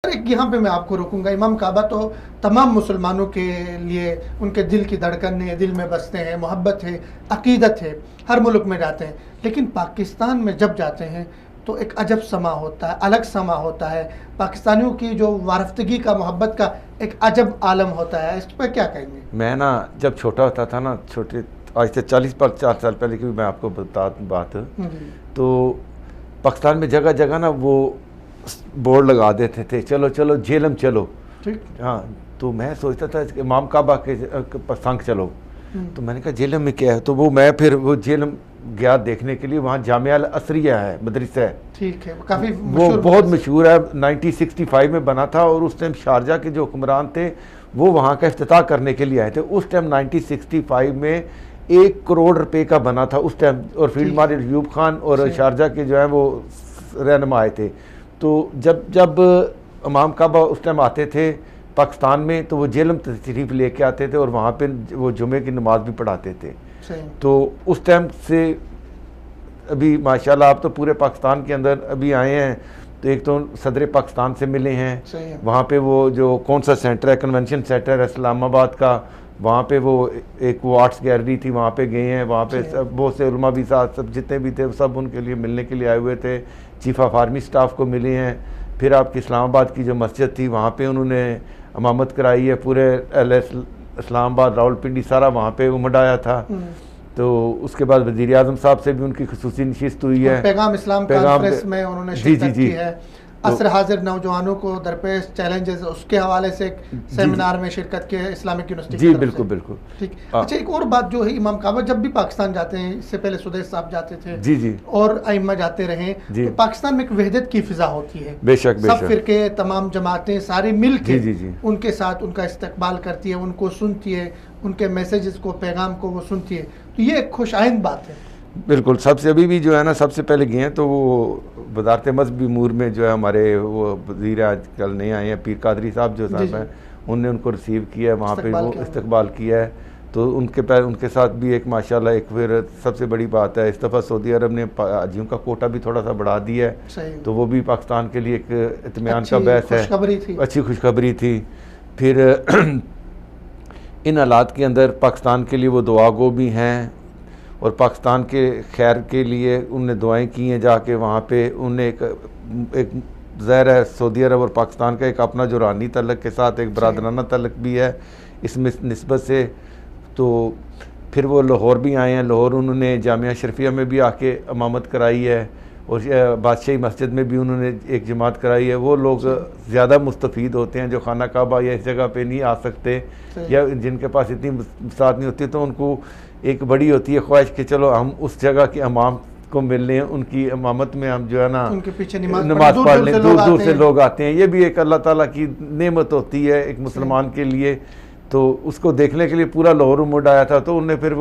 سر ایک یہاں پہ میں آپ کو روکوں گا، امام کعبہ تو تمام مسلمانوں کے لیے ان کے دل کی دھڑکن ہے، دل میں بستے ہیں، محبت ہے، عقیدت ہے، ہر ملک میں جاتے ہیں، لیکن پاکستان میں جب جاتے ہیں تو ایک عجب سما ہوتا ہے، الگ سما ہوتا ہے، پاکستانیوں کی جو وارفتگی کا، محبت کا ایک عجب عالم ہوتا ہے، اس پہ کیا کہیں گے؟ میں نا جب چھوٹا ہوتا تھا نا، چھوٹے آج سے 4 سال پہلے کی میں آپ کو بتا بات، تو پاکستان میں جگہ جگہ نا وہ بورڈ لگا دیتے تھے، چلو چلو جہلم چلو، ہاں، تو میں سوچتا تھا کہ امام کعبہ کے سنگ چلو، تو میں نے کہا جہلم میں کیا ہے، تو وہ میں پھر وہ جہلم گیا دیکھنے کے لیے، وہاں جامعہ الاسریہ ہے، مدرسہ ہے، ٹھیک ہے، کافی وہ بہت مشہور ہے، 1965 میں بنا تھا، اور اس ٹائم شارجہ کے جو حکمران تھے وہ وہاں کا افتتاح کرنے کے لیے آئے تھے، اس ٹائم 1965 میں 1 کروڑ روپے کا بنا تھا اس ٹائم، اور فیلڈ مارشل ایوب خان اور شارجہ کے جو ہیں وہ رہنما آئے تھے، تو جب امام کعبہ اس ٹائم آتے تھے پاکستان میں، تو وہ جہلم تشریف لے کے آتے تھے، اور وہاں پہ وہ جمعے کی نماز بھی پڑھاتے تھے، تو اس ٹائم سے ابھی ماشاءاللہ آپ تو پورے پاکستان کے اندر ابھی آئے ہیں، تو ایک تو صدر پاکستان سے ملے ہیں، وہاں پہ وہ جو کون سا سینٹر ہے، کنونشن سینٹر ہے اسلام آباد کا، وہاں پہ وہ ایک وہ آرٹس گیلری تھی، وہاں پہ گئے ہیں، وہاں پہ بہت سے علماء بھی ساتھ، سب جتنے بھی تھے سب ان کے لیے ملنے کے لیے آئے ہوئے تھے، چیف آف آرمی سٹاف کو ملے ہیں، پھر آپ کی اسلام آباد کی جو مسجد تھی وہاں پہ انہوں نے امامت کرائی ہے، پورے اسلام آباد راول پنڈی سارا وہاں پہ منڈایا تھا، تو اس کے بعد وزیر اعظم صاحب سے بھی ان کی خصوصی نشست ہوئی ہے، پیغام اسلام کانفرنس میں انہوں نے شرکت کی ہے، عصر حاضر نوجوانوں کو درپیش چیلنجز، اس کے حوالے سے ایک سیمینار میں شرکت کی ہے اسلامک یونیورسٹی کی طرف سے۔ بالکل بالکل ٹھیک، اچھا ایک اور بات جو ہے، امام کعبہ جب بھی پاکستان جاتے ہیں، اس سے پہلے سدیش صاحب جاتے تھے اور ائمہ جاتے رہے، تو پاکستان میں ایک وحدت کی فضا ہوتی ہے، بے شک سب فرقے، تمام جماعتیں ساری مل کے ان کے ساتھ ان کا استقبال کرتی ہے، ان کو سنتی ہے، ان کے میسیجز کو، پیغام کو وہ سنتی ہے، تو یہ ایک خوش آئند بات ہے۔ بالکل، سب سے ابھی بھی جو ہے نا سب سے پہلے گئے ہیں تو وہ وزارت مذہبی امور میں جو ہے ہمارے وہ وزیر آج کل نہیں آئے ہیں، پیر قادری صاحب جو صاحب ہیں، انہوں نے ان کو ریسیو کیا ہے، وہاں پہ وہ استقبال کیا ہے، تو ان کے ساتھ بھی ایک ماشاءاللہ ایک پھر سب سے بڑی بات ہے، اس دفعہ سعودی عرب نے حاجیوں کا کوٹا بھی تھوڑا سا بڑھا دیا ہے، تو وہ بھی پاکستان کے لیے ایک اطمینان کا باعث ہے، اچھی خوشخبری تھی۔ پھر ان حالات کے اندر پاکستان کے لیے وہ دعا گو بھی ہیں، اور پاکستان کے خیر کے لیے انہوں نے دعائیں کی ہیں، جا کے وہاں پہ انہوں نے ایک ظاہر ہے سعودی عرب اور پاکستان کا ایک اپنا جو روحانی تعلق کے ساتھ ایک برادرانہ تعلق بھی ہے اس میں نسبت سے، تو پھر وہ لاہور بھی آئے ہیں، لاہور انہوں نے جامعہ شرفیہ میں بھی آ کے امامت کرائی ہے، اور بادشاہی مسجد میں بھی انہوں نے ایک جماعت کرائی ہے۔ وہ لوگ زیادہ مستفید ہوتے ہیں جو خانہ کعبہ یا اس جگہ پہ نہیں آ سکتے، یا جن کے پاس اتنی ساتھ نہیں ہوتی، تو ان کو ایک بڑی ہوتی ہے خواہش کہ چلو ہم اس جگہ کے امام کو مل لیں، ان کی امامت میں ہم جو ہے نا ان کے پیچھے نماز پڑھ لیں، دور دور سے لوگ آتے ہیں، یہ بھی ایک اللہ تعالیٰ کی نعمت ہوتی ہے ایک مسلمان کے لیے، تو اس کو دیکھنے کے لیے پورا لاہور امڈ آیا تھا، تو انہوں نے پھر